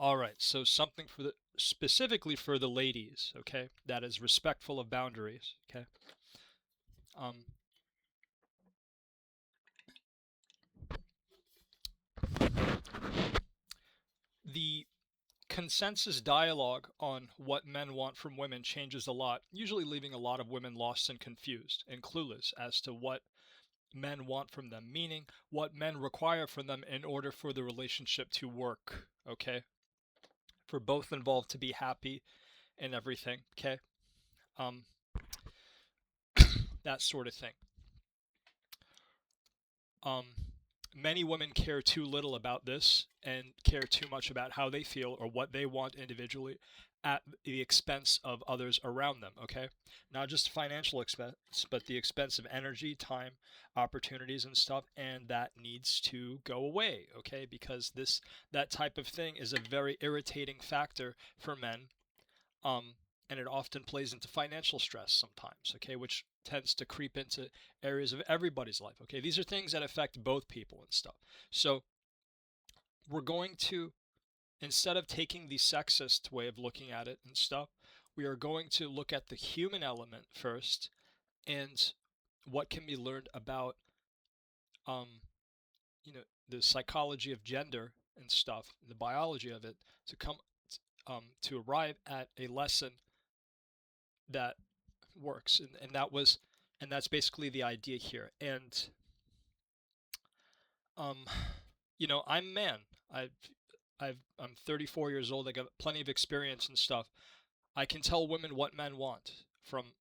All right, so something for the specifically for the ladies, okay? That is respectful of boundaries, okay? Um, the consensus dialogue on what men want from women changes a lot, usually leaving a lot of women lost and confused and clueless as to what men want from them, meaning what men require from them in order for the relationship to work, okay? For both involved to be happy and everything, okay? Um, that sort of thing. Um, Many women care too little about this and care too much about how they feel or what they want individually at the expense of others around them, okay? Not just financial expense, but the expense of energy, time, opportunities and stuff, and that needs to go away, okay? Because that type of thing is a very irritating factor for men. Um, and it often plays into financial stress sometimes, okay, which tends to creep into areas of everybody's life, okay. These are things that affect both people and stuff. So we're going to, instead of taking the sexist way of looking at it and stuff, we are going to look at the human element first and what can be learned about, um, you know, the psychology of gender and stuff, the biology of it, to come to arrive at a lesson that works, and that's basically the idea here. And um I'm a man. i've I'm 34 years old. I got plenty of experience and stuff. I can tell women what men want from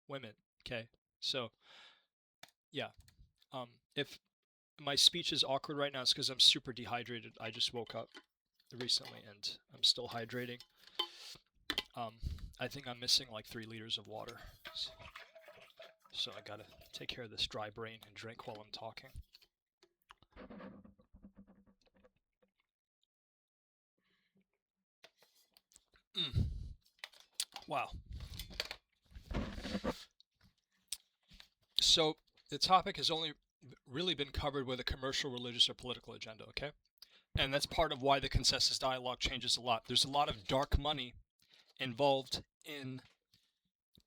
women, okay? So yeah. If my speech is awkward right now, it's because I'm super dehydrated. I just woke up recently and I'm still hydrating. um I think I'm missing like 3 liters of water, so I gotta take care of this dry brain and drink while I'm talking. Mm. Wow. So the topic has only really been covered with a commercial, religious, or political agenda, okay? And that's part of why the consensus dialogue changes a lot. There's a lot of dark money involved in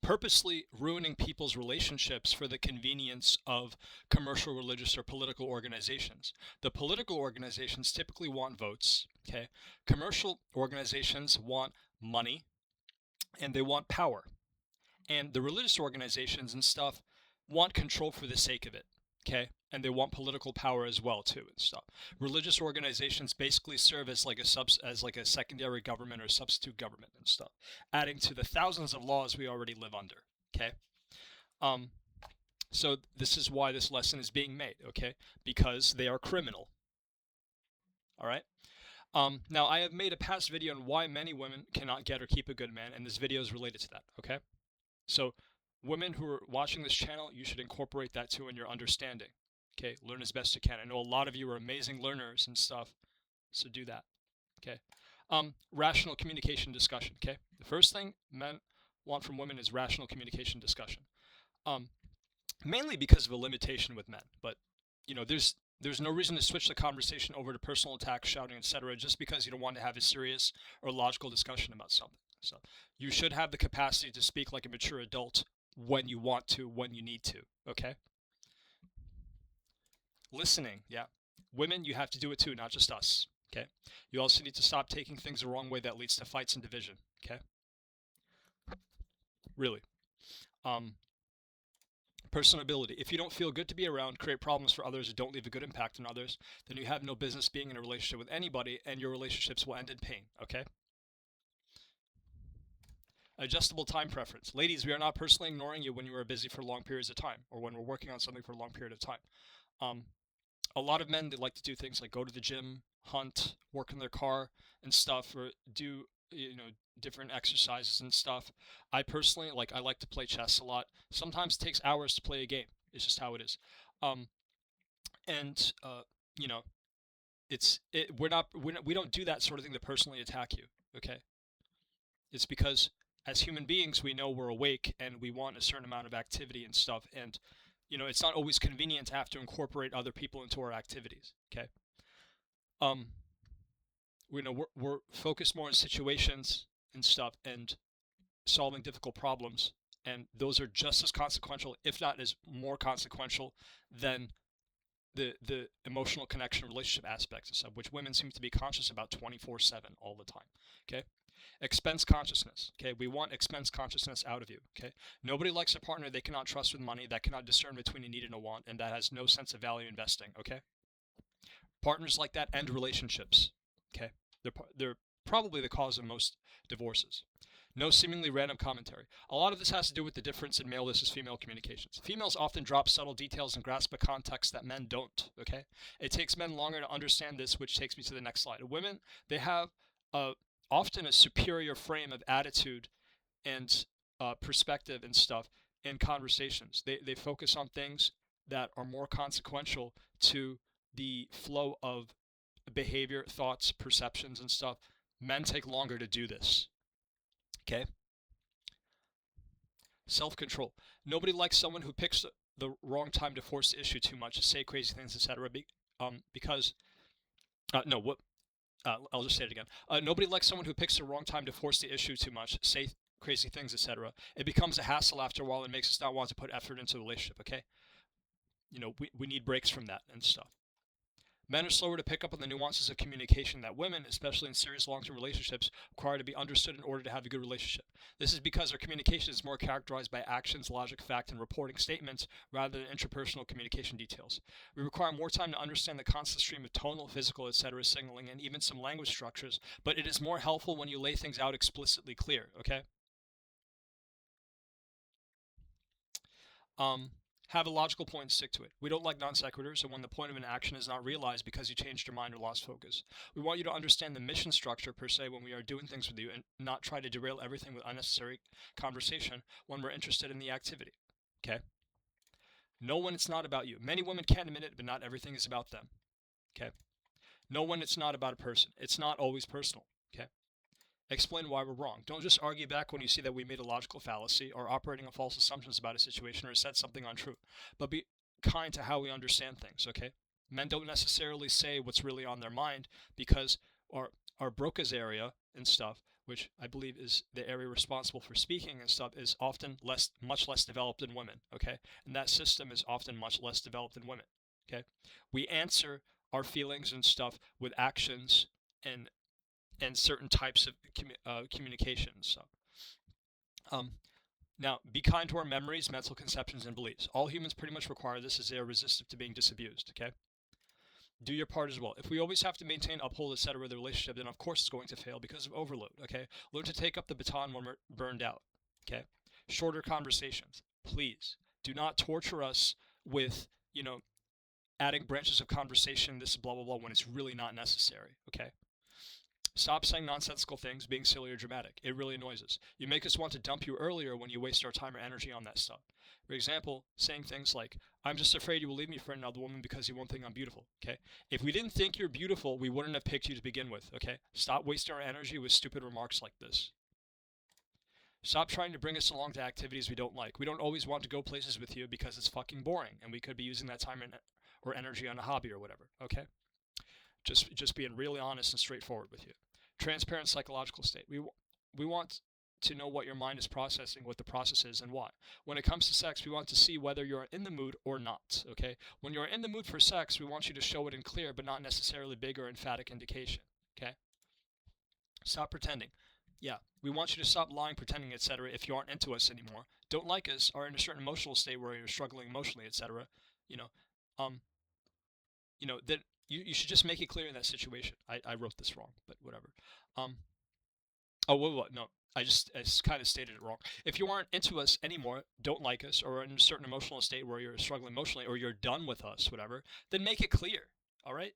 purposely ruining people's relationships for the convenience of commercial, religious, or political organizations. The political organizations typically want votes, okay? Commercial organizations want money and they want power. And the religious organizations and stuff want control for the sake of it, okay? And they want political power as well too and stuff. Religious organizations basically serve as like a secondary government or substitute government and stuff, adding to the thousands of laws we already live under, okay? Um, so this is why this lesson is being made, okay? Because they are criminal. All right. Now I have made a past video on why many women cannot get or keep a good man, and this video is related to that, okay? So women who are watching this channel, you should incorporate that too in your understanding. Okay, learn as best you can. I know a lot of you are amazing learners and stuff, so do that. Okay. Rational communication discussion. Okay. The first thing men want from women is rational communication discussion. Um, Mainly because of a limitation with men, but there's no reason to switch the conversation over to personal attacks, shouting, etc., just because you don't want to have a serious or logical discussion about something. So you should have the capacity to speak like a mature adult when you want to, when you need to. Okay. Listening, yeah. Women, you have to do it too, not just us. Okay. You also need to stop taking things the wrong way that leads to fights and division. Okay. Really. Um, Personability. If you don't feel good to be around, create problems for others, or don't leave a good impact on others, then you have no business being in a relationship with anybody, and your relationships will end in pain. Okay. Adjustable time preference. Ladies, we are not personally ignoring you when you are busy for long periods of time, or when we're working on something for a long period of time. Um, a lot of men, they like to do things like go to the gym, hunt, work in their car and stuff, or do different exercises and stuff. I personally I like to play chess a lot. Sometimes it takes hours to play a game. It's just how it is. Um, and you know, we don't do that sort of thing to personally attack you. Okay, it's because as human beings we know we're awake and we want a certain amount of activity and stuff, and it's not always convenient to have to incorporate other people into our activities. Okay. um we're focused more on situations and stuff and solving difficult problems, and those are just as consequential, if not as more consequential, than the emotional connection relationship aspects and stuff, which women seem to be conscious about 24/7 all the time. Okay. Expense consciousness. Okay. We want expense consciousness out of you. Okay. Nobody likes a partner they cannot trust with money, that cannot discern between a need and a want, and that has no sense of value investing. Okay. Partners like that end relationships. Okay. They're probably the cause of most divorces. No seemingly random commentary. A lot of this has to do with the difference in male versus female communications. Females often drop subtle details and grasp a context that men don't, okay? It takes men longer to understand this, which takes me to the next slide. Women, they have often a superior frame of attitude and perspective and stuff in conversations. They focus on things that are more consequential to the flow of behavior, thoughts, perceptions, and stuff. Men take longer to do this. Okay. Self-control. Nobody likes someone who picks the wrong time to force the issue too much, say crazy things, etc. Because no, what? I'll just say it again. Nobody likes someone who picks the wrong time to force the issue too much, say crazy things, etc. It becomes a hassle after a while and makes us not want to put effort into the relationship. Okay. We need breaks from that and stuff. Men are slower to pick up on the nuances of communication that women, especially in serious long-term relationships, require to be understood in order to have a good relationship. This is because our communication is more characterized by actions, logic, fact, and reporting statements rather than interpersonal communication details. We require more time to understand the constant stream of tonal, physical, etc. signaling and even some language structures, but it is more helpful when you lay things out explicitly clear, okay? Have a logical point and stick to it. We don't like non sequiturs, and when the point of an action is not realized because you changed your mind or lost focus. We want you to understand the mission structure per se when we are doing things with you, and not try to derail everything with unnecessary conversation when we're interested in the activity. Okay? Know when it's not about you. Many women can't admit it, but not everything is about them. Okay? Know when it's not about a person. It's not always personal. Okay? Explain why we're wrong. Don't just argue back when you see that we made a logical fallacy or operating on false assumptions about a situation or said something untrue, but be kind to how we understand things, okay? Men don't necessarily say what's really on their mind because our Broca's area and stuff, which I believe is the area responsible for speaking and stuff, is often much less developed than women, okay? And that system is often much less developed than women, okay? We answer our feelings and stuff with actions and certain types of communications. So, now, be kind to our memories, mental conceptions, and beliefs. All humans pretty much require this as they are resistant to being disabused, okay? Do your part as well. If we always have to maintain, uphold, etc. the relationship, then of course it's going to fail because of overload, okay? Learn to take up the baton when we're burned out, okay? Shorter conversations. Please, do not torture us with, adding branches of conversation, this blah, blah, blah, when it's really not necessary, okay? Stop saying nonsensical things, being silly or dramatic. It really annoys us. You make us want to dump you earlier when you waste our time or energy on that stuff. For example, saying things like, I'm just afraid you will leave me for another woman because you won't think I'm beautiful, okay? If we didn't think you're beautiful, we wouldn't have picked you to begin with, okay? Stop wasting our energy with stupid remarks like this. Stop trying to bring us along to activities we don't like. We don't always want to go places with you because it's fucking boring, and we could be using that time or energy on a hobby or whatever, okay? Just being really honest and straightforward with you. Transparent psychological state. We want to know what your mind is processing, what the process is, and why. When it comes to sex, we want to see whether you're in the mood or not, okay? When you're in the mood for sex, we want you to show it in clear, but not necessarily big or emphatic indication, okay? Stop pretending. Yeah, we want you to stop lying, pretending, etc. if you aren't into us anymore, don't like us, or in a certain emotional state where you're struggling emotionally, etc. That you should just make it clear in that situation. I wrote this wrong, but whatever. What? No, I kind of stated it wrong. If you aren't into us anymore, don't like us, or in a certain emotional state where you're struggling emotionally, or you're done with us, whatever, then make it clear, all right?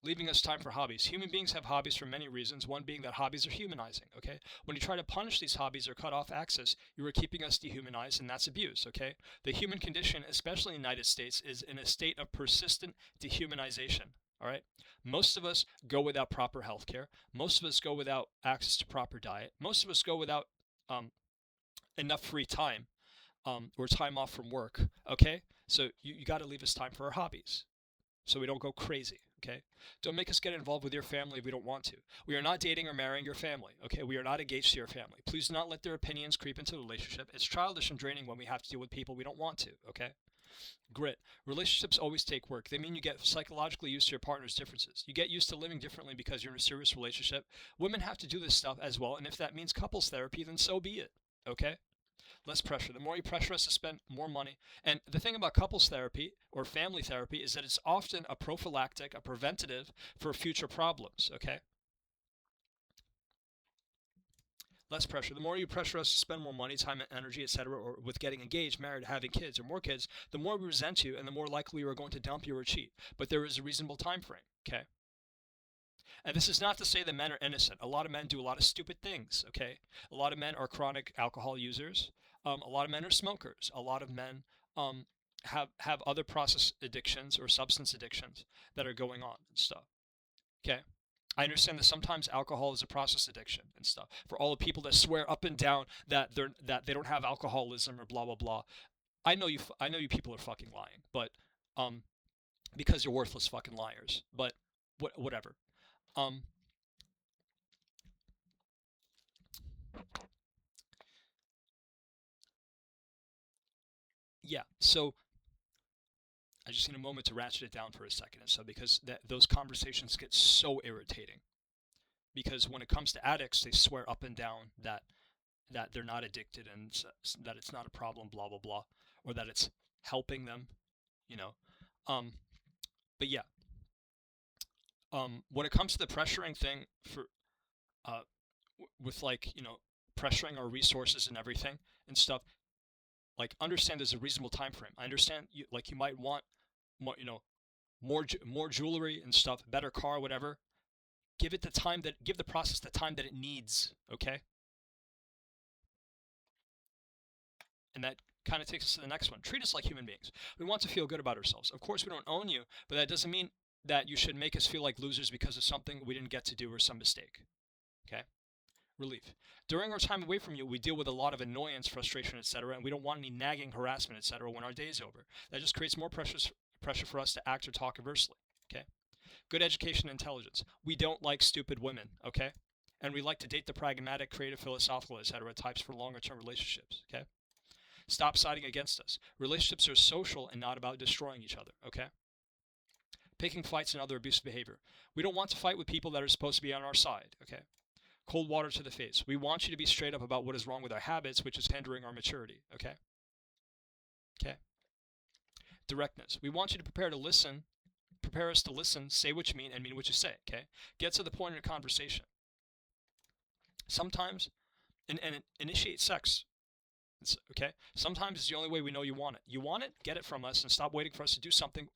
Leaving us time for hobbies. Human beings have hobbies for many reasons, one being that hobbies are humanizing, okay? When you try to punish these hobbies or cut off access, you are keeping us dehumanized, and that's abuse, okay? The human condition, especially in the United States, is in a state of persistent dehumanization, all right? Most of us go without proper health care. Most of us go without access to proper diet. Most of us go without enough free time or time off from work, okay? So you got to leave us time for our hobbies so we don't go crazy, okay? Don't make us get involved with your family if we don't want to. We are not dating or marrying your family, okay? We are not engaged to your family. Please do not let their opinions creep into the relationship. It's childish and draining when we have to deal with people we don't want to, okay? Grit. Relationships always take work. They mean you get psychologically used to your partner's differences. You get used to living differently because you're in a serious relationship. Women have to do this stuff as well, and if that means couples therapy, then so be it, okay? Less pressure. The more you pressure us to spend more money. And the thing about couples therapy or family therapy is that it's often a prophylactic, a preventative for future problems, okay? Less pressure. The more you pressure us to spend more money, time, energy, etc., or with getting engaged, married, having kids, or more kids, the more we resent you and the more likely we are going to dump you or cheat. But there is a reasonable time frame, okay? And this is not to say that men are innocent. A lot of men do a lot of stupid things, okay? A lot of men are chronic alcohol users. A lot of men are smokers. A lot of men have other process addictions or substance addictions that are going on and stuff, okay? I understand that sometimes alcohol is a process addiction and stuff. For all the people that swear up and down that they don't have alcoholism or blah blah blah, I know you people are fucking lying, but because you're worthless fucking liars. But whatever. Um, yeah. So I just need a moment to ratchet it down for a second, and so because those conversations get so irritating. Because when it comes to addicts, they swear up and down that they're not addicted and that it's not a problem, blah blah blah, or that it's helping them, you know. Um, but yeah, when it comes to the pressuring thing for uh, with like pressuring our resources and everything and stuff, like understand there's a reasonable time frame. I understand you might want more more jewelry and stuff, better car, whatever. Give the process the time that it needs, okay? And that kind of takes us to the next one. Treat us like human beings. We want to feel good about ourselves. Of course, we don't own you, but that doesn't mean that you should make us feel like losers because of something we didn't get to do or some mistake. Okay? Relief. During our time away from you, we deal with a lot of annoyance, frustration, etc., and we don't want any nagging harassment, etc., when our day is over. That just creates more pressure for us to act or talk adversely. Okay? Good education and intelligence. We don't like stupid women, okay? And we like to date the pragmatic, creative, philosophical, etc. types for longer-term relationships, okay? Stop siding against us. Relationships are social and not about destroying each other, okay? Picking fights and other abusive behavior. We don't want to fight with people that are supposed to be on our side, okay? Cold water to the face. We want you to be straight up about what is wrong with our habits, which is hindering our maturity, okay? Okay? Directness. We want you to prepare us to listen, say what you mean, and mean what you say, okay? Get to the point in a conversation. Sometimes, and initiate sex. Okay? Sometimes it's the only way we know you want it. You want it, get it from us, and stop waiting for us to do something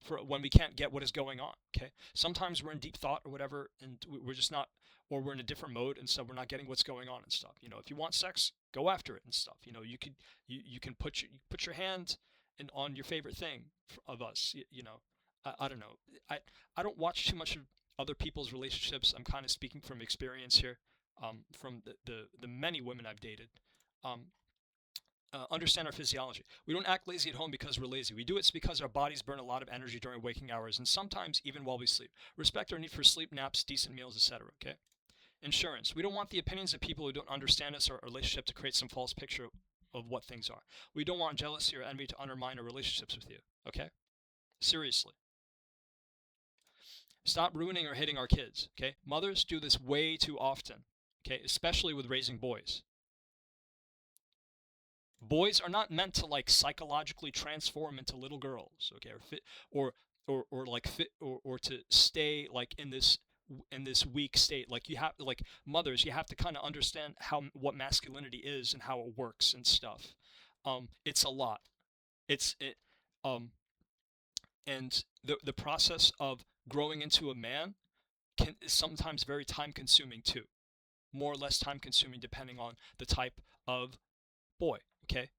for when we can't get what is going on, okay? Sometimes we're in deep thought or whatever, and we're just not, or we're in a different mode, and so we're not getting what's going on and stuff. If you want sex, go after it and stuff. You can put your hand on your favorite thing of us, I don't know. I don't watch too much of other people's relationships. I'm kind of speaking from experience here, from the many women I've dated. Understand our physiology. We don't act lazy at home because we're lazy. We do it because our bodies burn a lot of energy during waking hours and sometimes even while we sleep. Respect our need for sleep, naps, decent meals, etc. Okay? Insurance. We don't want the opinions of people who don't understand us or our relationship to create some false picture of what things are. We don't want jealousy or envy to undermine our relationships with you. Okay? Seriously. Stop ruining or hitting our kids. Okay? Mothers do this way too often. Okay? Especially with raising boys. Boys are not meant to like psychologically transform into little girls, okay, or to stay like in this weak state. Like you have like mothers, you have to kind of understand what masculinity is and how it works and stuff. It's a lot. And the process of growing into a man is sometimes very time consuming too, more or less time consuming depending on the type of boy. Okay?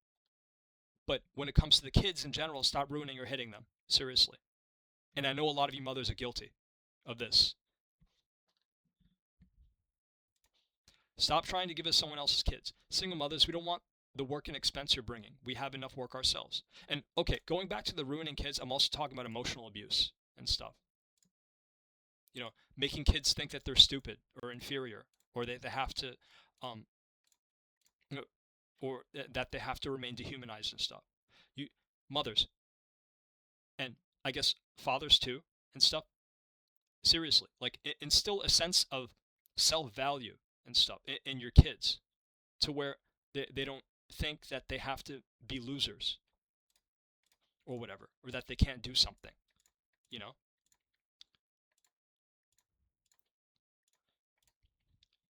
But when it comes to the kids in general, stop ruining or hitting them. Seriously. And I know a lot of you mothers are guilty of this. Stop trying to give us someone else's kids. Single mothers, we don't want the work and expense you're bringing. We have enough work ourselves. And okay, going back to the ruining kids, I'm also talking about emotional abuse and stuff. making kids think that they're stupid or inferior, or they have to, um, or that they have to remain dehumanized and stuff. You mothers, and I guess fathers too, and stuff. Seriously, like instill a sense of self-value and stuff in your kids, to where they don't think that they have to be losers or whatever, or that they can't do something, you know?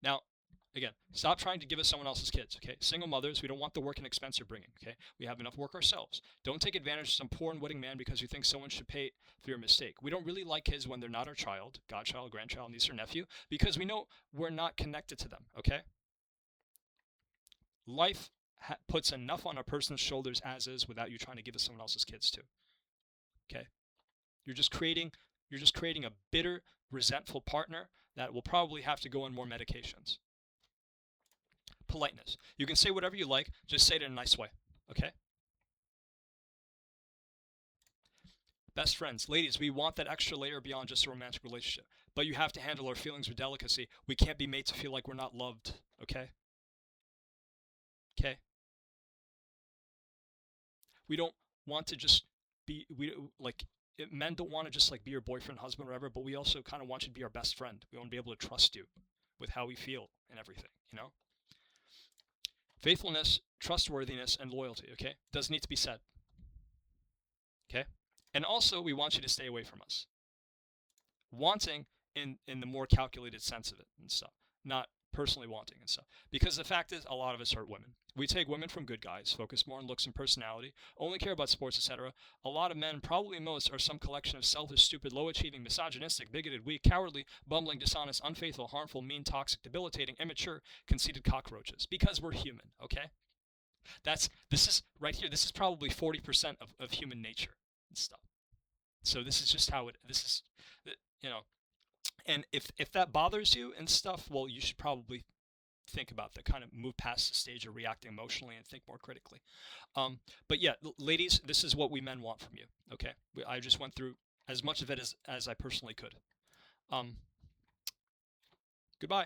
Now, again, stop trying to give us someone else's kids, okay? Single mothers, we don't want the work and expense you're bringing, okay? We have enough work ourselves. Don't take advantage of some poor and witting man because you think someone should pay for your mistake. We don't really like kids when they're not our child, godchild, grandchild, niece, or nephew, because we know we're not connected to them, okay? Life puts enough on a person's shoulders as is without you trying to give us someone else's kids too, okay? You're just creating a bitter, resentful partner that will probably have to go on more medications. Politeness. You can say whatever you like, just say it in a nice way, okay? Best friends. Ladies, we want that extra layer beyond just a romantic relationship, but you have to handle our feelings with delicacy. We can't be made to feel like we're not loved, okay? Okay? We don't want to just be, men don't want to just like be your boyfriend, husband, whatever, but we also kind of want you to be our best friend. We want to be able to trust you with how we feel and everything, Faithfulness, trustworthiness, and loyalty, okay? Does need to be said, okay? And also, we want you to stay away from us. Wanting in the more calculated sense of it and stuff, not personally wanting and stuff. Because the fact is, a lot of us hurt women. We take women from good guys, focus more on looks and personality, only care about sports, etc. A lot of men, probably most, are some collection of selfish, stupid, low-achieving, misogynistic, bigoted, weak, cowardly, bumbling, dishonest, unfaithful, harmful, mean, toxic, debilitating, immature, conceited cockroaches. Because we're human, okay? This is right here. This is probably 40% of human nature and stuff. So this is just how this is, and if that bothers you and stuff, well, you should probably think about that, kind of move past the stage of reacting emotionally and think more critically. But yeah, ladies, this is what we men want from you, okay? I just went through as much of it as I personally could. Goodbye.